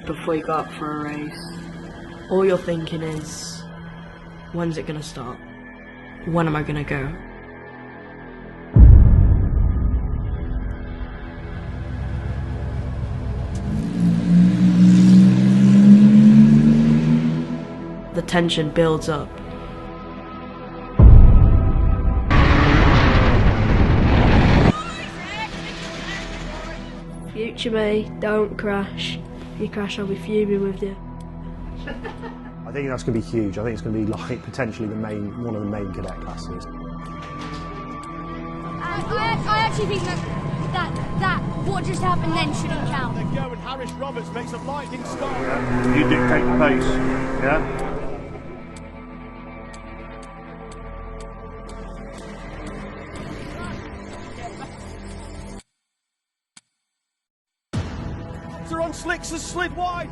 before you go up for a race, all you're thinking is, when's it gonna start? When am I gonna go? The tension builds up. Future me, don't crash. If you crash, I'll be fuming with you. I think that's going to be huge. I think it's going to be like potentially one of the main cadet classes. I actually think that what just happened then shouldn't count. They go and Harris Roberts makes a lightning start. Yeah. You dictate the pace. Yeah. They're on slicks, has slid wide.